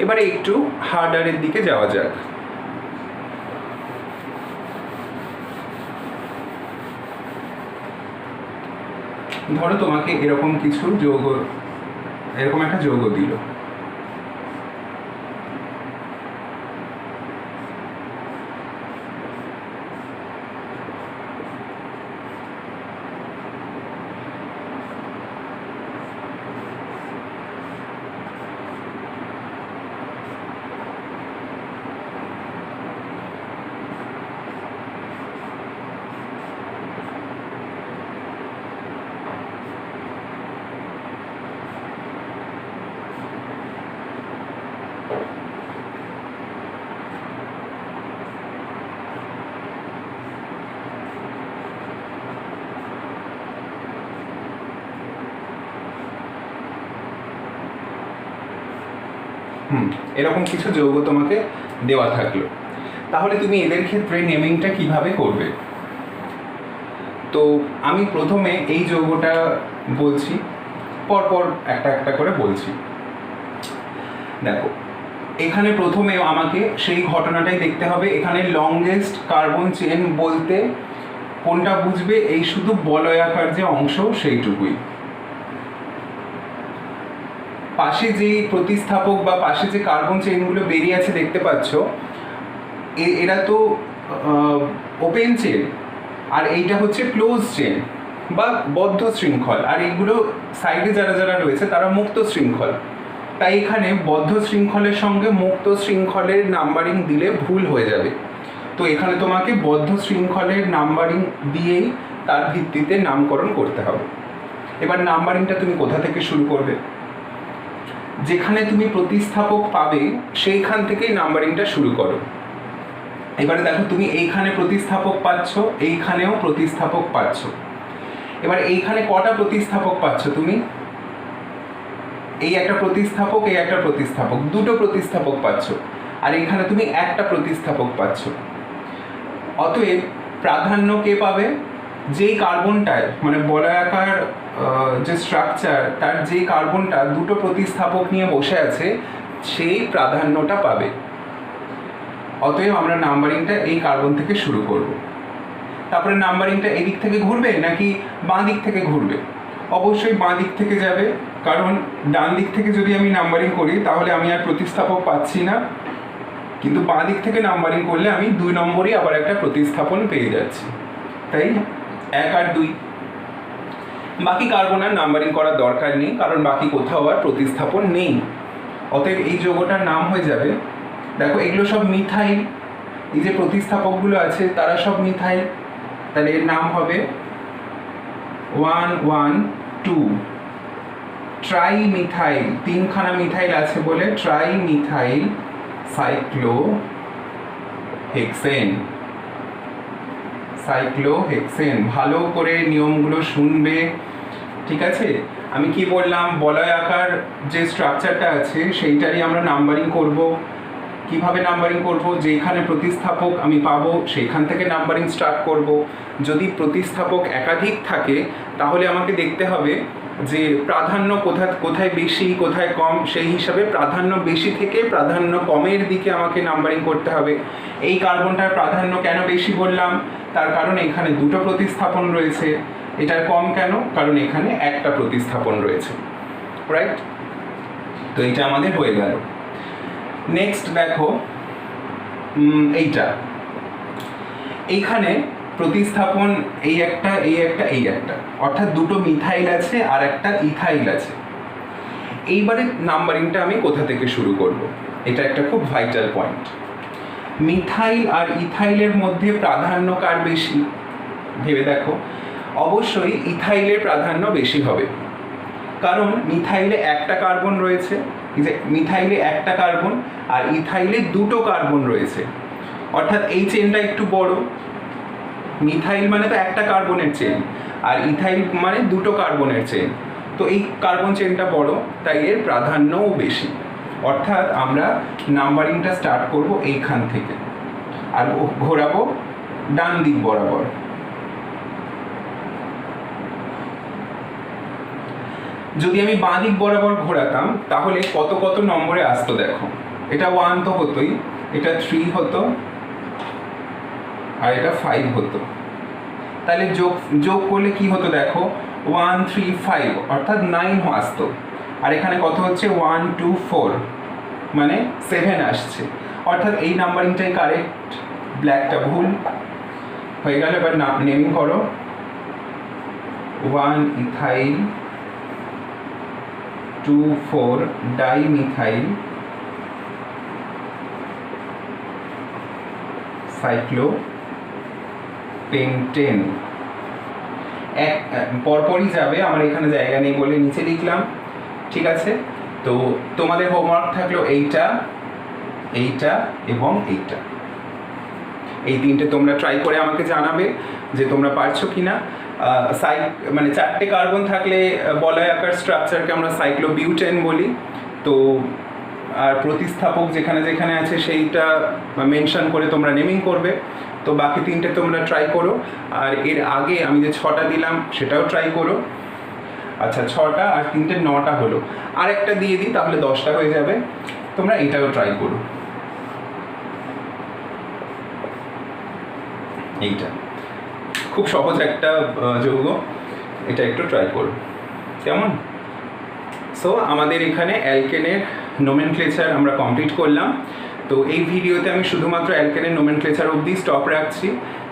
এবারে একটু হার্ডারের দিকে যাওয়া যাক। ধরো তোমাকে এরকম কিছু যৌগ, এরকম একটা যৌগ দিল, এরকম কিছু যৌগ তোমাকে দেওয়া থাকলো, তাহলে তুমি এদের ক্ষেত্রে নেমিংটা কিভাবে করবে? তো আমি প্রথমে এই যৌগটা বলছি, পরপর একটা একটা করে বলছি। দেখো, এখানে প্রথমে আমাকে সেই ঘটনাটাই দেখতে হবে। এখানে লংগেস্ট কার্বন চেন বলতে কোনটা বুঝবে? এই শুধু বলয়াকার যে অংশ সেইটুকুই। পাশে যে প্রতিস্থাপক বা পাশে যে কার্বন চেনগুলো বেরিয়ে আছে দেখতে পাচ্ছ, এরা তো ওপেন চেন, আর এইটা হচ্ছে ক্লোজ চেন বা বদ্ধ শৃঙ্খল, আর এইগুলো সাইডে যারা যারা রয়েছে তারা মুক্ত শৃঙ্খল। তাই এখানে বদ্ধ শৃঙ্খলের সঙ্গে মুক্ত শৃঙ্খলের নাম্বারিং দিলে ভুল হয়ে যাবে। তো এখানে তোমাকে বদ্ধ শৃঙ্খলের নাম্বারিং দিয়েই তার ভিত্তিতে নামকরণ করতে হবে। এবার নাম্বারিংটা তুমি কোথা থেকে শুরু করবে? যেখানে তুমি প্রতিস্থাপক পাবে সেইখান থেকেই নাম্বারিংটা শুরু করো। এবারে দেখো, তুমি এইখানে প্রতিস্থাপক পাচ্ছ, এইখানেও প্রতিস্থাপক পাচ্ছ। এবার এইখানে কটা প্রতিস্থাপক পাচ্ছ তুমি? এই একটা প্রতিস্থাপক, এই একটা প্রতিস্থাপক, দুটো প্রতিস্থাপক পাচ্ছ। আর এখানে তুমি একটা প্রতিস্থাপক পাচ্ছ। অতএব প্রাধান্য কে পাবে? যেই কার্বনটায়, মানে বলয়াকার যে স্ট্রাকচার, তার যে কার্বনটা দুটো প্রতিস্থাপক নিয়ে বসে আছে, সেই প্রাধান্যটা পাবে। অতএব আমরা নাম্বারিংটা এই কার্বন থেকে শুরু করব। তারপরে নাম্বারিংটা এদিক থেকে ঘুরবে নাকি বাঁ দিক থেকে ঘুরবে? অবশ্যই বাঁ দিক থেকে যাবে, কারণ ডান দিক থেকে যদি আমি নাম্বারিং করি তাহলে আমি আর প্রতিস্থাপক পাচ্ছি না, কিন্তু বাঁ দিক থেকে নাম্বারিং করলে আমি 2 নম্বরই আবার একটা প্রতিস্থাপন পেয়ে যাচ্ছি। তাই 1 আর 2। বাকি কার্বন আর নাম্বারিং করার দরকার নেই, কারণ বাকি কোথাও আর প্রতিস্থাপন নেই। অতএব এই যৌগটার নাম হয়ে যাবে, দেখো এগুলো সব মিথাইল, এই যে প্রতিস্থাপকগুলো আছে তারা সব মিথাইল, তাহলে এর নাম হবে 1,1,2 ট্রাইমিথাইল। 3খানা মিথাইল আছে বলে ট্রাইমিথাইল সাইক্লোহেক্সেন। সাইক্লোহেক্সেন। ভালো করে নিয়মগুলো শুনবে, ঠিক আছে? আমি কি বললাম? বলয়াকার যে স্ট্রাকচারটা আছে সেইটারই আমরা নাম্বারিং করব। কিভাবে নাম্বারিং করব? যেখানে প্রতিস্থাপক আমি পাবো সেইখান থেকে নাম্বারিং স্টার্ট করব। যদি প্রতিস্থাপক একাধিক থাকে তাহলে আমাকে দেখতে হবে যে প্রাধান্য কোথায় বেশি কোথায় কম, সেই হিসাবে প্রাধান্য বেশি থেকে প্রাধান্য কমের দিকে আমাকে নাম্বারিং করতে হবে। এই কার্বনটার প্রাধান্য কেন বেশি বললাম? তার কারণ এখানে দুটো প্রতিস্থাপন রয়েছে। এটার কম কেন? কারণ এখানে একটা প্রতিস্থাপন রয়েছে, রাইট? তো এইটা আমাদের হয়ে গেল। নেক্সট দেখো, এইখানে প্রতিস্থাপন এই একটা, অর্থাৎ দুটো মিথাইল আছে আর একটা ইথাইল আছে। এইবারে নাম্বারিংটা আমি কোথা থেকে শুরু করব? এটা একটা খুব ভাইটাল পয়েন্ট। মিথাইল আর ইথাইলের মধ্যে প্রাধান্য কার বেশি? ভেবে দেখো। অবশ্যই ইথাইলের প্রাধান্য বেশি হবে, কারণ মিথাইলে একটা কার্বন রয়েছে, মিথাইলে একটা কার্বন আর ইথাইলে দুটো কার্বন রয়েছে, অর্থাৎ এই চেনটা একটু বড়। মিথাইল মানে তো একটা কার্বনের চেন, আর ইথাইল মানে দুটো কার্বনের চেন। তো এই কার্বন চেনটা বড়, তাই এর প্রাধান্যও বেশি। অর্থাৎ আমরা নাম্বারিংটা স্টার্ট করব এইখান থেকে আর ঘোরাবো ডান দিক বরাবর। যদি আমি বাঁ দিক বরাবর ঘোরাতাম তাহলে কত কত নম্বরে আসতো দেখো। এটা 1 তো হতোই, এটা 3 হতো, আর এটা 5 হতো। তাহলে যোগ করলে কি হতো দেখো, 1 3 5 অর্থাৎ 9 আসতো। আর এখানে কত হচ্ছে? 1 2 4 মানে 7 আসছে, অর্থাৎ এই নাম্বারিংটাই কারেক্ট। ব্ল্যাকটা ভুল হয়ে গেল। এবার নেমিং করো 1 ইথাইল 2 4 ডাইমিথাইল সাইক্লোপেন্টেন। পরপরই যাবে, আমার এখানে জায়গা নেই বলে নিচে লিখলাম, ঠিক আছে? তো তোমাদের হোমওয়ার্ক থাকলো এইটা এবং এইটা। এই তিনটে তোমরা ট্রাই করে আমাকে জানাবে যে তোমরা পারছো কিনা। মানে 4টে কার্বন থাকলে বলয়াকার স্ট্রাকচারকে আমরা সাইক্লোবিউটেন বলি। তো আর প্রতিস্থাপক যেখানে যেখানে আছে সেইটা মেনশন করে তোমরা নেমিং করবে। তো বাকি 3টে তোমরা ট্রাই করো। আর এর আগে আমি যে 6টা দিলাম সেটাও ট্রাই করো। আচ্ছা, 6টা আর 3টে 9টা হলো। আর একটা দিয়ে দিই, তাহলে 10টা হয়ে যাবে। তোমরা এটাও ট্রাই করো। এইটা খুব সহজ একটা যৌগ, এটা একটু ট্রাই করো কেমন। সো আমাদের এখানে অ্যালকেনের নোমেনক্লেচার আমরা কমপ্লিট করলাম। তো এই ভিডিওতে আমি শুধুমাত্র অ্যালকেনের নোমেনক্লেচার অবধি স্টপ রাখছি।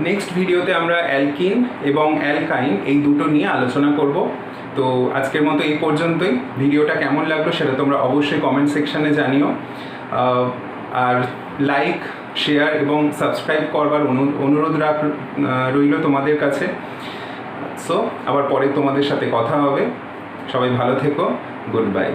নেক্সট ভিডিওতে আমরা অ্যালকিন এবং অ্যালকাইন এই দুটো নিয়ে আলোচনা করব। তো আজকের মতো এই পর্যন্তই। ভিডিওটা কেমন লাগলো সেটা তোমরা অবশ্যই কমেন্ট সেকশানে জানিও। আর লাইক, শেয়ার এবং সাবস্ক্রাইব করবার অনুরোধ রইল তোমাদের কাছে। সো আবার পরে তোমাদের সাথে কথা হবে। সবাই ভালো থেকো। Good bye.